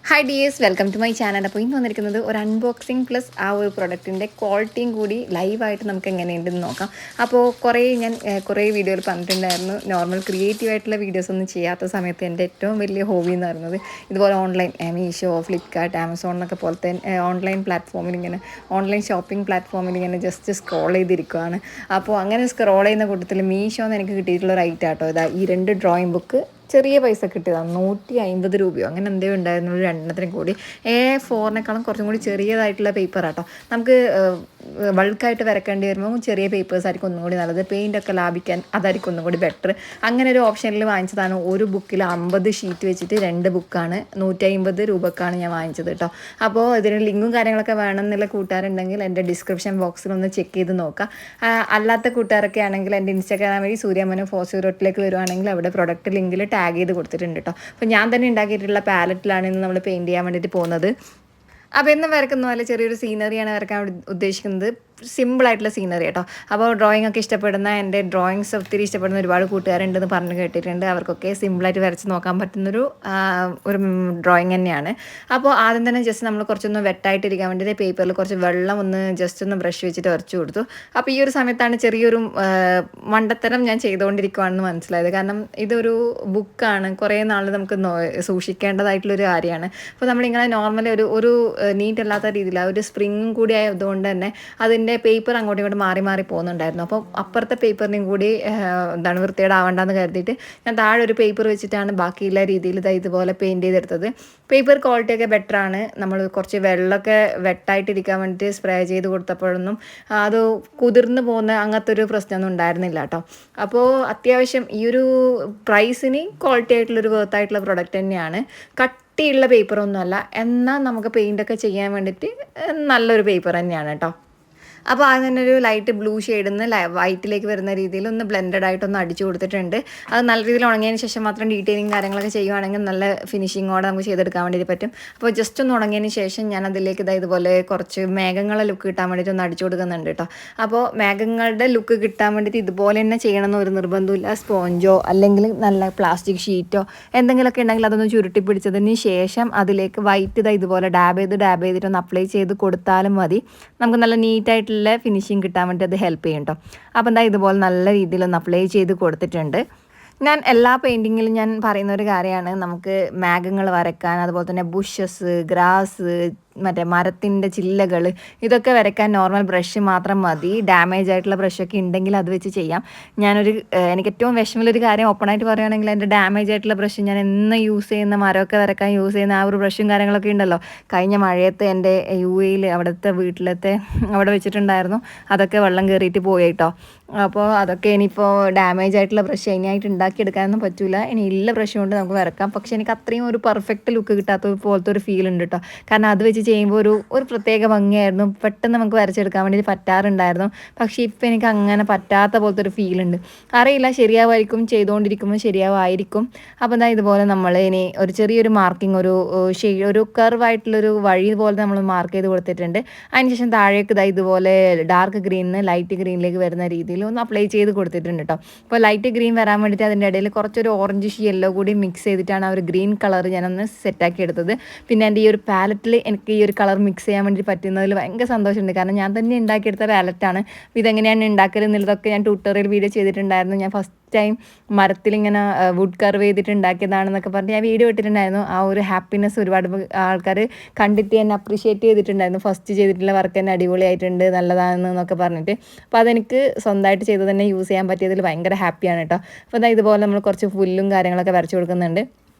Hi dears, welcome to my channel. അപ്പോൾ ഇന്ന് വന്നിരിക്കുന്നത് ഒരു അൺബോക്സിങ് പ്ലസ് ആ ഒരു പ്രൊഡക്റ്റിൻ്റെ ക്വാളിറ്റിയും കൂടി ലൈവായിട്ട് നമുക്ക് എങ്ങനെയുണ്ടെന്ന് നോക്കാം. അപ്പോൾ കുറേ വീഡിയോയിൽ പറഞ്ഞിട്ടുണ്ടായിരുന്നു, നോർമൽ ക്രിയേറ്റീവ് ആയിട്ടുള്ള വീഡിയോസ് ഒന്നും ചെയ്യാത്ത സമയത്ത് എൻ്റെ ഏറ്റവും വലിയ ഹോബി എന്ന് പറയുന്നത് ഇതുപോലെ ഓൺലൈൻ മീഷോ, ഫ്ലിപ്കാർട്ട്, ആമസോൺ എന്നൊക്കെ പോലത്തെ ഓൺലൈൻ പ്ലാറ്റ്ഫോമിൽ ഇങ്ങനെ ഓൺലൈൻ ഷോപ്പിംഗ് പ്ലാറ്റ്ഫോമിൽ ഇങ്ങനെ ജസ്റ്റ് സ്ക്രോൾ ചെയ്തിരിക്കുകയാണ്. അപ്പോൾ അങ്ങനെ സ്ക്രോൾ ചെയ്യുന്ന കൂട്ടത്തിൽ മീഷോന്ന് എനിക്ക് കിട്ടിയിട്ടുള്ള ഒരു ഐറ്റം ആട്ടോ ഇതാ ഈ 2 ഡ്രോയിങ് ബുക്ക്. ചെറിയ പൈസ കിട്ടിയതാണ്, 150 രൂപയോ അങ്ങനെ എന്തോ ഉണ്ടായിരുന്നു ഒരു രണ്ടെണ്ണത്തിനും കൂടി. A4 കുറച്ചും കൂടി ചെറിയതായിട്ടുള്ള പേപ്പർ ആട്ടോ. നമുക്ക് ബൾക്കായിട്ട് വരക്കേണ്ടി വരുമ്പോൾ ചെറിയ പേപ്പേഴ്സ് ആയിരിക്കും ഒന്നും കൂടി നല്ലത്. പെയിൻ്റൊക്കെ ലാഭിക്കാൻ അതായിരിക്കും ഒന്നും കൂടി ബെറ്റർ. അങ്ങനെ ഒരു ഓപ്ഷനിൽ വാങ്ങിച്ചതാണ്. ഒരു ബുക്കിൽ 50 ഷീറ്റ് വെച്ചിട്ട് 2 ബുക്കാണ് 150 രൂപക്കാണ് ഞാൻ വാങ്ങിച്ചത് കേട്ടോ. അപ്പോൾ ഇതിന് ലിങ്കും കാര്യങ്ങളൊക്കെ വേണമെന്നുള്ള കൂട്ടുകാരുണ്ടെങ്കിൽ എൻ്റെ ഡിസ്ക്രിപ്ഷൻ ബോക്സിൽ ഒന്ന് ചെക്ക് ചെയ്ത് നോക്കാം. അല്ലാത്ത കൂട്ടുകാരൊക്കെ ആണെങ്കിൽ എൻ്റെ ഇൻസ്റ്റാഗ്രാം വഴി സൂര്യമനു 408 വരുവാണെങ്കിൽ അവിടെ പ്രൊഡക്റ്റ് ലിങ്കിൽ ടാഗ് ചെയ്ത് കൊടുത്തിട്ടുണ്ട് കേട്ടോ. അപ്പോൾ ഞാൻ തന്നെ ഉണ്ടാക്കിയിട്ടുള്ള പാലറ്റിലാണ് ഇന്ന് നമ്മൾ പെയിൻറ്റ് ചെയ്യാൻ വേണ്ടിയിട്ട് പോകുന്നത്. അപ്പോൾ എന്നും വരക്കുന്ന പോലെ ചെറിയൊരു സീനറിയാണ് വരക്കാൻ ഉദ്ദേശിക്കുന്നത്. സിമ്പിളായിട്ടുള്ള സീനറി കേട്ടോ. അപ്പോൾ ഡ്രോയിങ് ഒക്കെ ഇഷ്ടപ്പെടുന്ന, എൻ്റെ ഡ്രോയിങ്സ് ഒത്തിരി ഇഷ്ടപ്പെടുന്ന ഒരുപാട് കൂട്ടുകാരുണ്ടെന്ന് പറഞ്ഞ് കേട്ടിട്ടുണ്ട്. അവർക്കൊക്കെ സിമ്പിളായിട്ട് വരച്ച് നോക്കാൻ പറ്റുന്നൊരു ഡ്രോയിങ് തന്നെയാണ്. അപ്പോൾ ആദ്യം തന്നെ ജസ്റ്റ് നമ്മൾ കുറച്ചൊന്ന് വെട്ടായിട്ടിരിക്കാൻ വേണ്ടിയിട്ട് പേപ്പറിൽ കുറച്ച് വെള്ളം ഒന്ന് ജസ്റ്റ് ഒന്ന് ബ്രഷ് വെച്ചിട്ട് വരച്ചു കൊടുത്തു. അപ്പോൾ ഈ ഒരു സമയത്താണ് ചെറിയൊരു മണ്ടത്തരം ഞാൻ ചെയ്തുകൊണ്ടിരിക്കുകയാണെന്ന് മനസ്സിലായത്. കാരണം ഇതൊരു ബുക്കാണ്, കുറേ നാൾ നമുക്ക് സൂക്ഷിക്കേണ്ടതായിട്ടുള്ളൊരു കാര്യമാണ്. അപ്പോൾ നമ്മളിങ്ങനെ നോർമലി ഒരു നീറ്റ് അല്ലാത്ത രീതിയിൽ ആ ഒരു സ്പ്രിങ്ങും കൂടി ആയതുകൊണ്ട് തന്നെ അതിൻ്റെ പേപ്പർ അങ്ങോട്ടും ഇങ്ങോട്ട് മാറി മാറി പോകുന്നുണ്ടായിരുന്നു. അപ്പോൾ അപ്പുറത്തെ പേപ്പറിനെയും കൂടി വൃത്തികേടാവണ്ടെന്ന് കരുതിയിട്ട് ഞാൻ താഴെ ഒരു പേപ്പർ വെച്ചിട്ടാണ് ബാക്കിയുള്ള രീതിയിൽ ഇതുപോലെ പെയിൻറ്റ് ചെയ്തെടുത്തത്. പേപ്പർ ക്വാളിറ്റിയൊക്കെ ബെറ്ററാണ്. നമ്മൾ കുറച്ച് വെള്ളമൊക്കെ വെട്ടായിട്ടിരിക്കാൻ വേണ്ടിയിട്ട് സ്പ്രേ ചെയ്ത് കൊടുത്തപ്പോഴൊന്നും അത് കുതിർന്ന് പോകുന്ന അങ്ങനത്തെ ഒരു പ്രശ്നമൊന്നും ഉണ്ടായിരുന്നില്ല കേട്ടോ. അപ്പോൾ അത്യാവശ്യം ഈ ഒരു പ്രൈസിന് ക്വാളിറ്റി ആയിട്ടുള്ളൊരു വർത്തായിട്ടുള്ള പ്രൊഡക്റ്റ് തന്നെയാണ്. കട്ടിയുള്ള പേപ്പറൊന്നുമല്ല, എന്നാൽ നമുക്ക് പെയിൻ്റൊക്കെ ചെയ്യാൻ വേണ്ടിയിട്ട് നല്ലൊരു പേപ്പർ തന്നെയാണ് കേട്ടോ. അപ്പോൾ അത് തന്നെ ഒരു ലൈറ്റ് ബ്ലൂ ഷെയ്ഡിൽ നിന്ന് വൈറ്റിലേക്ക് വരുന്ന രീതിയിൽ ഒന്ന് ബ്ലെൻഡഡ് ആയിട്ടൊന്ന് അടിച്ചു കൊടുത്തിട്ടുണ്ട്. അത് നല്ല രീതിയിൽ ഉണങ്ങിയതിന് ശേഷം മാത്രം ഡീറ്റെയിലിംഗ് കാര്യങ്ങളൊക്കെ ചെയ്യുവാണെങ്കിൽ നല്ല ഫിനിഷിങ്ങോടെ നമുക്ക് ചെയ്തെടുക്കാൻ വേണ്ടിയിട്ട് പറ്റും. അപ്പോൾ ജസ്റ്റ് ഒന്ന് ഉണങ്ങിയതിന് ശേഷം ഞാൻ അതിലേക്ക് ഇതുപോലെ കുറച്ച് മേഘങ്ങളെ ലുക്ക് കിട്ടാൻ വേണ്ടിയിട്ട് ഒന്ന് അടിച്ചു കൊടുക്കുന്നുണ്ട് കേട്ടോ. അപ്പോൾ മേഘങ്ങളുടെ ലുക്ക് കിട്ടാൻ വേണ്ടിയിട്ട് ഇതുപോലെ തന്നെ ചെയ്യണമെന്ന് ഒരു നിർബന്ധമില്ല. സ്പോഞ്ചോ അല്ലെങ്കിൽ നല്ല പ്ലാസ്റ്റിക് ഷീറ്റോ എന്തെങ്കിലുമൊക്കെ ഉണ്ടെങ്കിൽ അതൊന്ന് ചുരുട്ടി പിടിച്ചതിന് ശേഷം അതിലേക്ക് വൈറ്റ് ഇതുപോലെ ഡാബ് ചെയ്തിട്ട് ഒന്ന് അപ്ലൈ ചെയ്ത് കൊടുത്താലും മതി. നമുക്ക് നല്ല നീറ്റായിട്ട് ഫിനിഷിങ് കിട്ടാൻ വേണ്ടി അത് ഹെൽപ്പ് ചെയ്യും കേട്ടോ. അപ്പം ഇതുപോലെ നല്ല രീതിയിൽ ഒന്ന് അപ്ലൈ ചെയ്ത് കൊടുത്തിട്ടുണ്ട്. ഞാൻ എല്ലാ പെയിൻറ്റിങ്ങിലും ഞാൻ പറയുന്ന ഒരു കാര്യമാണ്, നമുക്ക് മേഘങ്ങൾ വരയ്ക്കാൻ, അതുപോലെ തന്നെ ബുഷസ്, ഗ്രാസ്, മറ്റേ മരത്തിൻ്റെ ചില്ലകൾ, ഇതൊക്കെ വരയ്ക്കാൻ നോർമൽ ബ്രഷ് മാത്രം മതി. ഡാമേജ് ആയിട്ടുള്ള ബ്രഷൊക്കെ ഉണ്ടെങ്കിൽ അത് വെച്ച് ചെയ്യാം. എനിക്ക് ഏറ്റവും വിഷമമുള്ളൊരു കാര്യം ഓപ്പണായിട്ട് പറയുകയാണെങ്കിൽ എൻ്റെ ഡാമേജ് ആയിട്ടുള്ള ബ്രഷ് ഞാൻ എന്ന് യൂസ് ചെയ്യുന്ന മരമൊക്കെ വരയ്ക്കാൻ യൂസ് ചെയ്യുന്ന ആ ഒരു ബ്രഷും കാര്യങ്ങളൊക്കെ ഉണ്ടല്ലോ, കഴിഞ്ഞ മഴയത്ത് എൻ്റെ UAE അവിടുത്തെ അവിടെ വെച്ചിട്ടുണ്ടായിരുന്നു. അതൊക്കെ വെള്ളം കയറിയിട്ട് പോയി കേട്ടോ. അപ്പോൾ അതൊക്കെ ഇനിയിപ്പോൾ ഡാമേജ് ആയിട്ടുള്ള ബ്രഷ് അതിനായിട്ട് ഉണ്ടാക്കിയെടുക്കാനൊന്നും പറ്റില്ല. ഇനി ഇല്ല ബ്രഷ് കൊണ്ട് നമുക്ക് വരക്കാം. പക്ഷേ എനിക്ക് അത്രയും ഒരു പെർഫെക്റ്റ് ലുക്ക് കിട്ടാത്ത പോലത്തെ ഒരു ഫീൽ ഉണ്ട് കേട്ടോ. കാരണം അത് വെച്ച് ചെയ്യുമ്പോൾ ഒരു പ്രത്യേക ഭംഗിയായിരുന്നു, പെട്ടെന്ന് നമുക്ക് വരച്ചെടുക്കാൻ വേണ്ടി പറ്റാറുണ്ടായിരുന്നു. പക്ഷേ ഇപ്പം എനിക്ക് അങ്ങനെ പറ്റാത്ത പോലത്തെ ഒരു ഫീലുണ്ട്. അറിയില്ല, ശരിയാവായിരിക്കും, ചെയ്തുകൊണ്ടിരിക്കുമ്പോൾ ശരിയാവായിരിക്കും. അപ്പോൾ ഇതുപോലെ നമ്മൾ ഇനി ഒരു ചെറിയൊരു മാർക്കിംഗ്, ഒരു കർവായിട്ടുള്ളൊരു വഴി പോലെ നമ്മൾ മാർക്ക് ചെയ്ത് കൊടുത്തിട്ടുണ്ട്. അതിനുശേഷം താഴേക്ക് ഇതുപോലെ ഡാർക്ക് ഗ്രീനിന്ന് ലൈറ്റ് ഗ്രീനിലേക്ക് വരുന്ന രീതിയിൽ ഒന്ന് അപ്ലൈ ചെയ്ത് കൊടുത്തിട്ടുണ്ട് കേട്ടോ. അപ്പോൾ ലൈറ്റ് ഗ്രീൻ വരാൻ വേണ്ടിയിട്ട് അതിൻ്റെ ഇടയിൽ കുറച്ചൊരു ഓറഞ്ചിഷ് യെല്ലോ കൂടി മിക്സ് ചെയ്തിട്ടാണ് ആ ഒരു ഗ്രീൻ കളർ ഞാനൊന്ന് സെറ്റാക്കി എടുത്തത്. പിന്നെ എൻ്റെ ഈ ഒരു പാലറ്റിൽ എനിക്ക് ഈ ഒരു കളർ മിക്സ് ചെയ്യാൻ വേണ്ടി പറ്റുന്നതിൽ ഭയങ്കര സന്തോഷമുണ്ട്. കാരണം ഞാൻ തന്നെ ഉണ്ടാക്കിയെടുത്ത പാലറ്റാണ്. ഇതെങ്ങനെയാണ് ഉണ്ടാക്കരുതെന്നുള്ളതൊക്കെ ഞാൻ ട്യൂട്ടോറിയൽ വീഡിയോ ചെയ്തിട്ടുണ്ടായിരുന്നു. ഞാൻ ഫസ്റ്റ് ടൈം മരത്തിലിങ്ങനെ വുഡ് കർവ് ചെയ്തിട്ട് ഉണ്ടാക്കിയതാണെന്നൊക്കെ പറഞ്ഞ് ഞാൻ വീഡിയോ ഇട്ടിട്ടുണ്ടായിരുന്നു. ആ ഒരു ഹാപ്പിനെസ് ഒരുപാട് ആൾക്കാർ കണ്ടിട്ട് എന്നെ അപ്രീഷിയേറ്റ് ചെയ്തിട്ടുണ്ടായിരുന്നു. ഫസ്റ്റ് ചെയ്തിട്ടുള്ള വർക്ക് തന്നെ അടിപൊളിയായിട്ടുണ്ട്, നല്ലതാണെന്നൊക്കെ പറഞ്ഞിട്ട്. അപ്പോൾ അതെനിക്ക് സ്വന്തമായിട്ട് ചെയ്ത് തന്നെ യൂസ് ചെയ്യാൻ പറ്റിയതിൽ ഭയങ്കര ഹാപ്പിയാണ് കേട്ടോ. അപ്പോൾ ഇതുപോലെ നമ്മൾ കുറച്ച് പുല്ലും കാര്യങ്ങളൊക്കെ വരച്ച് കൊടുക്കുന്നുണ്ട്.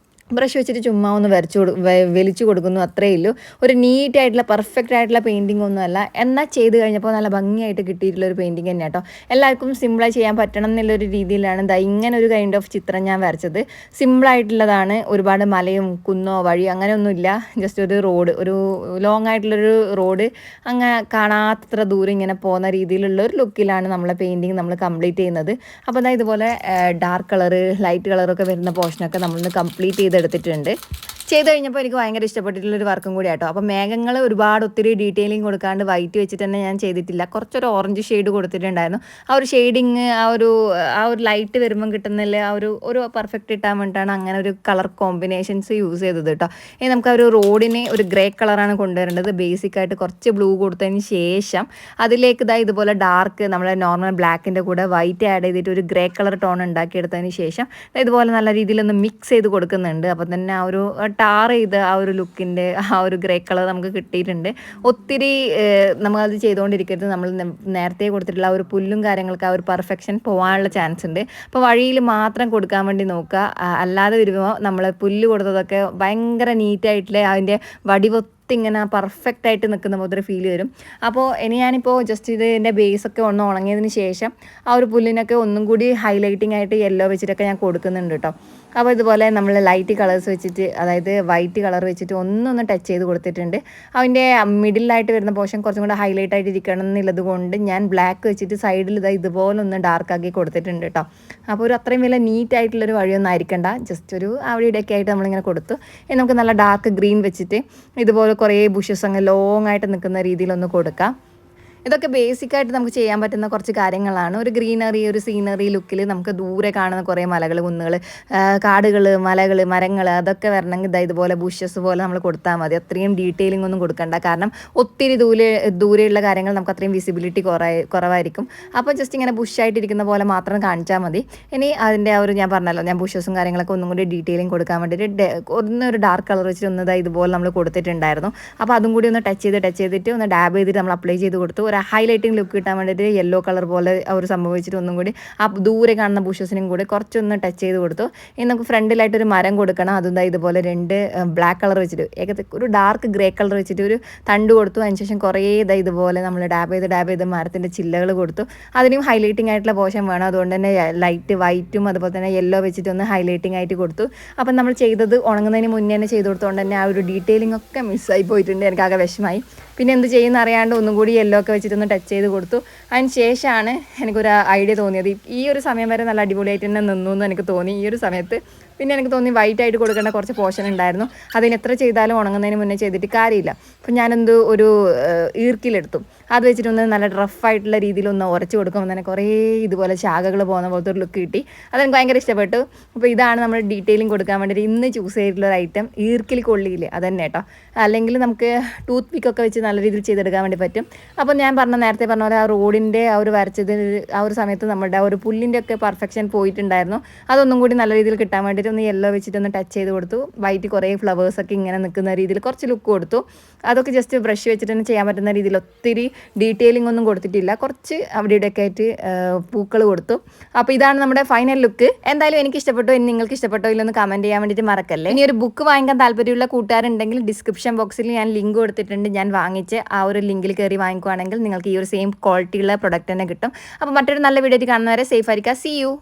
ബ്രഷ് വെച്ചിട്ട് ചുമ്മാ ഒന്ന് വലിച്ചു കൊടുക്കുന്നു, അത്രയേ ഉള്ളൂ. ഒരു നീറ്റായിട്ടുള്ള പെർഫെക്റ്റ് ആയിട്ടുള്ള പെയിൻറ്റിംഗ് ഒന്നുമല്ല, എന്നാൽ ചെയ്ത് കഴിഞ്ഞപ്പോൾ നല്ല ഭംഗിയായിട്ട് കിട്ടിയിട്ടുള്ള ഒരു പെയിൻറ്റിംഗ് തന്നെ കേട്ടോ. എല്ലാവർക്കും സിമ്പിളായി ചെയ്യാൻ പറ്റണം എന്നുള്ളൊരു രീതിയിലാണ് ഇങ്ങനെ ഒരു കൈൻഡ് ഓഫ് ചിത്രം ഞാൻ വരച്ചത്. സിമ്പിളായിട്ടുള്ളതാണ്, ഒരുപാട് മലയും കുന്നോ വഴി അങ്ങനെയൊന്നുമില്ല. ജസ്റ്റ് ഒരു റോഡ്, ഒരു ലോങ് ആയിട്ടുള്ളൊരു റോഡ്, അങ്ങനെ കാണാത്തത്ര ദൂരം ഇങ്ങനെ പോകുന്ന രീതിയിലുള്ള ഒരു ലുക്കിലാണ് നമ്മളെ പെയിൻറ്റിങ് നമ്മൾ കംപ്ലീറ്റ് ചെയ്യുന്നത്. അപ്പോൾ ഇതുപോലെ ഡാർക്ക് കളറ്, ലൈറ്റ് കളറൊക്കെ വരുന്ന പോർഷനൊക്കെ നമ്മളൊന്ന് കംപ്ലീറ്റ് ചെയ്തെടുത്തിട്ടുണ്ട്. ചെയ്ത് കഴിഞ്ഞപ്പോൾ എനിക്ക് ഭയങ്കര ഇഷ്ടപ്പെട്ടിട്ടുള്ളൊരു വർക്കും കൂടി ആട്ടോ. അപ്പോൾ മേഘങ്ങൾ ഒരുപാട് ഒത്തിരി ഡീറ്റെയിലിംഗ് കൊടുക്കാണ്ട് വൈറ്റ് വെച്ചിട്ട് തന്നെ ഞാൻ ചെയ്തിട്ടില്ല. കുറച്ചൊരു ഓറഞ്ച് ഷെയ്ഡ് കൊടുത്തിട്ടുണ്ടായിരുന്നു. ആ ഒരു ഷെയ്ഡിങ് ആ ഒരു ലൈറ്റ് വരുമ്പം കിട്ടുന്നില്ല ഒരു പെർഫെക്റ്റ് കിട്ടാൻ വേണ്ടിയിട്ടാണ് അങ്ങനെ ഒരു കളർ കോമ്പിനേഷൻസ് യൂസ് ചെയ്തത് കേട്ടോ. ഇനി നമുക്ക് ആ ഒരു റോഡിന് ഒരു ഗ്രേ കളറാണ് കൊണ്ടുവരേണ്ടത്. ബേസിക്കായിട്ട് കുറച്ച് ബ്ലൂ കൊടുത്തതിന് ശേഷം അതിലേക്ക് ഇതുപോലെ ഡാർക്ക് നമ്മളെ നോർമൽ ബ്ലാക്കിൻ്റെ കൂടെ വൈറ്റ് ആഡ് ചെയ്തിട്ട് ഒരു ഗ്രേ കളർ ടോൺ ഉണ്ടാക്കിയെടുത്തതിന് ശേഷം ഇതുപോലെ നല്ല രീതിയിലൊന്ന് മിക്സ് ചെയ്ത് കൊടുക്കുന്നുണ്ട്. അപ്പോൾ തന്നെ ആ ഒരു ടാർ ചെയ്ത് ആ ഒരു ലുക്കിൻ്റെ ആ ഒരു ഗ്രേ കളർ നമുക്ക് കിട്ടിയിട്ടുണ്ട്. ഒത്തിരി നമ്മളത് ചെയ്തുകൊണ്ടിരിക്കരുത്. നമ്മൾ നേരത്തെ കൊടുത്തിട്ടുള്ള ആ ഒരു പുല്ലും കാര്യങ്ങൾക്ക് ആ ഒരു പെർഫെക്ഷൻ പോകാനുള്ള ചാൻസ് ഉണ്ട്. അപ്പോൾ വഴിയിൽ മാത്രം കൊടുക്കാൻ വേണ്ടി നോക്കുക. അല്ലാതെ വരുമ്പോൾ നമ്മൾ പുല്ല് കൊടുത്തതൊക്കെ ഭയങ്കര നീറ്റായിട്ടുള്ള അതിൻ്റെ ഇങ്ങനെ പെർഫെക്റ്റ് ആയിട്ട് നിൽക്കുന്ന പോലത്തെ ഒരു ഫീൽ വരും. അപ്പോൾ ഇനി ഞാനിപ്പോൾ ജസ്റ്റ് ഇതിൻ്റെ ബേസൊക്കെ ഒന്ന് ഉണങ്ങിയതിന് ശേഷം ആ ഒരു പുല്ലിനൊക്കെ ഒന്നും കൂടി ഹൈലൈറ്റിംഗ് ആയിട്ട് യെല്ലോ വെച്ചിട്ടൊക്കെ ഞാൻ കൊടുക്കുന്നുണ്ട് കേട്ടോ. അപ്പോൾ ഇതുപോലെ നമ്മൾ ലൈറ്റ് കളേഴ്സ് വെച്ചിട്ട്, അതായത് വൈറ്റ് കളർ വെച്ചിട്ട് ഒന്നൊന്ന് ടച്ച് ചെയ്ത് കൊടുത്തിട്ടുണ്ട്. അതിൻ്റെ മിഡിലായിട്ട് വരുന്ന പോർഷൻ കുറച്ചും കൂടെ ഹൈലൈറ്റ് ആയിട്ട് ഇരിക്കണം എന്നുള്ളത് കൊണ്ട് ഞാൻ ബ്ലാക്ക് വെച്ചിട്ട് സൈഡിൽ ഇതുപോലെ ഒന്ന് ഡാർക്കാക്കി കൊടുത്തിട്ടുണ്ട് കേട്ടോ. അപ്പോൾ ഒരു അത്രയും വലിയ നീറ്റായിട്ടുള്ളൊരു വഴിയൊന്നും ആയിരിക്കണ്ട, ജസ്റ്റ് ഒരു അവിടെ ഇടയ്ക്ക് ആയിട്ട് നമ്മളിങ്ങനെ കൊടുത്തു. ഇനി നമുക്ക് നല്ല ഡാർക്ക് ഗ്രീൻ വെച്ചിട്ട് ഇതുപോലെ കുറേ ബുഷസ് അങ്ങ് ലോങ് ആയിട്ട് നിൽക്കുന്ന രീതിയിലൊന്ന് കൊടുക്കാം. ഇതൊക്കെ ബേസിക്കായിട്ട് നമുക്ക് ചെയ്യാൻ പറ്റുന്ന കുറച്ച് കാര്യങ്ങളാണ്. ഒരു ഗ്രീനറി, ഒരു സീനറി ലുക്കിൽ നമുക്ക് ദൂരെ കാണുന്ന കുറേ മലകൾ, കുന്നുകൾ, കാടുകൾ, മലകൾ, മരങ്ങൾ അതൊക്കെ വരണമെങ്കിൽ ഇതുപോലെ ബുഷസ് പോലെ നമ്മൾ കൊടുത്താൽ മതി. അത്രയും ഡീറ്റെയിലിംഗ് ഒന്നും കൊടുക്കണ്ട. കാരണം ഒത്തിരി ദൂരെയുള്ള കാര്യങ്ങൾ നമുക്ക് അത്രയും വിസിബിലിറ്റി കുറവായിരിക്കും. അപ്പോൾ ജസ്റ്റ് ഇങ്ങനെ ബുഷായിട്ടിരിക്കുന്ന പോലെ മാത്രം കാണിച്ചാൽ മതി. ഇനി അതിൻ്റെ ആ ഒരു ഞാൻ പറഞ്ഞല്ലോ, ഞാൻ ബുഷസും കാര്യങ്ങളൊക്കെ ഒന്നും കൂടി ഡീറ്റെയിലിംഗ് കൊടുക്കാൻ വേണ്ടിയിട്ട് ഒന്നൊരു ഡാർക്ക് കളർ വെച്ചിട്ട് ഇതുപോലെ നമ്മൾ കൊടുത്തിട്ടുണ്ടായിരുന്നു. അപ്പോൾ അതും കൂടി ഒന്ന് ടച്ച് ചെയ്തിട്ട് ഒന്ന് ഡാബ് ചെയ്തിട്ട് നമ്മൾ അപ്ലൈ ചെയ്ത് കൊടുത്തു. ഹൈലൈറ്റിംഗ് ലുക്ക് കിട്ടാൻ വേണ്ടിയിട്ട് യെല്ലോ കളർ പോലെ അവർ സംഭവിച്ചിട്ട് ഒന്നും കൂടി ആ ദൂരെ കാണുന്ന ബുഷസിനും കൂടി കുറച്ചൊന്ന് ടച്ച് ചെയ്ത് കൊടുത്തു. ഇനി നമുക്ക് ഫ്രണ്ടിലായിട്ടൊരു മരം കൊടുക്കണം. അതും ഇതുപോലെ 2 ബ്ലാക്ക് കളർ വെച്ചിട്ട് ഒരു ഡാർക്ക് ഗ്രേ കളർ വെച്ചിട്ട് ഒരു തണ്ട് കൊടുത്തു. അതിനുശേഷം കുറേ ഇതുപോലെ നമ്മൾ ഡാബ് ചെയ്ത് മരത്തിൻ്റെ ചില്ലകൾ കൊടുത്തു. അതിനും ഹൈലൈറ്റിംഗ് ആയിട്ടുള്ള പോർഷൻ വേണം. അതുകൊണ്ട് തന്നെ ലൈറ്റ് വൈറ്റും അതുപോലെ തന്നെ യെല്ലോ വെച്ചിട്ട് ഒന്ന് ഹൈലൈറ്റിംഗ് ആയിട്ട് കൊടുത്തു. അപ്പം നമ്മൾ ചെയ്തത് ഉണങ്ങുന്നതിന് മുന്നേ തന്നെ ചെയ്ത് കൊടുത്തുകൊണ്ട് തന്നെ ആ ഒരു ഡീറ്റെയിലിംഗ് ഒക്കെ മിസ്സായി പോയിട്ടുണ്ട്. എനിക്കാകെ വിഷമായി. പിന്നെ എന്ത് ചെയ്യുന്ന അറിയാണ്ട് ഒന്നും കൂടി യെല്ലോ ഒക്കെ വെച്ചിട്ടൊന്ന് ടച്ച് ചെയ്ത് കൊടുത്തു. അതിന് ശേഷമാണ് എനിക്കൊരു ഐഡിയ തോന്നിയത്. ഈ ഒരു സമയം വരെ നല്ല അടിപൊളിയായിട്ട് തന്നെ നിന്നു എന്ന് എനിക്ക് തോന്നി. ഈ ഒരു സമയത്ത് പിന്നെ എനിക്ക് തോന്നി വൈറ്റ് ആയിട്ട് കൊടുക്കേണ്ട കുറച്ച് പോർഷൻ ഉണ്ടായിരുന്നു. അതിന് എത്ര ചെയ്താലും ഉണങ്ങുന്നതിന് മുന്നേ ചെയ്തിട്ട് കാര്യമില്ല. അപ്പം ഞാനെന്ത് ഒരു ഈർക്കിലെടുത്തു. അത് വെച്ചിട്ടൊന്ന് നല്ല റഫായിട്ടുള്ള രീതിയിലൊന്ന് ഉരച്ച് കൊടുക്കുമ്പോൾ തന്നെ കുറേ ഇതുപോലെ ശാഖകൾ പോകുന്ന പോലത്തെ ഒരു ലുക്ക് കിട്ടി. അതെനിക്ക് ഭയങ്കര ഇഷ്ടപ്പെട്ടു. അപ്പോൾ ഇതാണ് നമ്മൾ ഡീറ്റെയിലിംഗ് കൊടുക്കാൻ വേണ്ടിയിട്ട് ഇന്ന് ചൂസ് ചെയ്തിട്ടുള്ളൊരു ഐറ്റം. ഈർക്കിൽ കൊള്ളിയില്ലേ, അതന്നെ കേട്ടോ. അല്ലെങ്കിൽ നമുക്ക് ടൂത്ത് പിക്കൊക്കെ വെച്ച് നല്ല രീതിയിൽ ചെയ്തെടുക്കാൻ വേണ്ടി പറ്റും. അപ്പോൾ ഞാൻ നേരത്തെ പറഞ്ഞ പോലെ ആ റോഡിൻ്റെ ആ ഒരു വരച്ചത് ആ ഒരു സമയത്ത് നമ്മുടെ ആ ഒരു പുല്ലിൻ്റെ ഒക്കെ പെർഫെക്ഷൻ പോയിട്ടുണ്ടായിരുന്നു. അതൊന്നും കൂടി നല്ല രീതിയിൽ കിട്ടാൻ വേണ്ടിയിട്ട് ഒന്ന് യെല്ലോ വെച്ചിട്ടൊന്ന് ടച്ച് ചെയ്ത് കൊടുത്തു. വൈറ്റ് കുറേ ഫ്ലവേഴ്സൊക്കെ ഇങ്ങനെ നിൽക്കുന്ന രീതിയിൽ കുറച്ച് ലുക്ക് കൊടുത്തു. അതൊക്കെ ജസ്റ്റ് ബ്രഷ് വെച്ചിട്ട് തന്നെ ചെയ്യാൻ പറ്റുന്ന രീതിയിൽ ഒത്തിരി ഡീറ്റെയിലിംഗ് ഒന്നും കൊടുത്തിട്ടില്ല. കുറച്ച് അവിടെ ഇവിടെയൊക്കെ ആയിട്ട് പൂക്കൾ കൊടുത്തു. അപ്പോൾ ഇതാണ് നമ്മുടെ ഫൈനൽ ലുക്ക്. എന്തായാലും എനിക്ക് ഇഷ്ടപ്പെട്ടോ, ഇനി നിങ്ങൾക്ക് ഇഷ്ടപ്പെട്ടോ ഇല്ലെന്ന് കമൻറ്റ് ചെയ്യാൻ വേണ്ടിയിട്ട് മറക്കല്ലേ. ഇനി ഒരു ബുക്ക് വാങ്ങിക്കാൻ താല്പര്യമുള്ള കൂട്ടുകാരുണ്ടെങ്കിൽ ഡിസ്ക്രിപ്ഷൻ ബോക്സിൽ ഞാൻ ലിങ്ക് കൊടുത്തിട്ടുണ്ട്. ഞാൻ വാങ്ങിച്ച് ആ ഒരു ലിങ്കിൽ കയറി വാങ്ങിക്കുവാണെങ്കിൽ നിങ്ങൾക്ക് ഈ ഒരു സെയിം ക്വാളിറ്റിയുള്ള പ്രൊഡക്റ്റ് തന്നെ കിട്ടും. അപ്പോൾ മറ്റൊരു നല്ല വീഡിയോ കാണുന്നവരെ സേഫ് ആയിരിക്കുക. See U.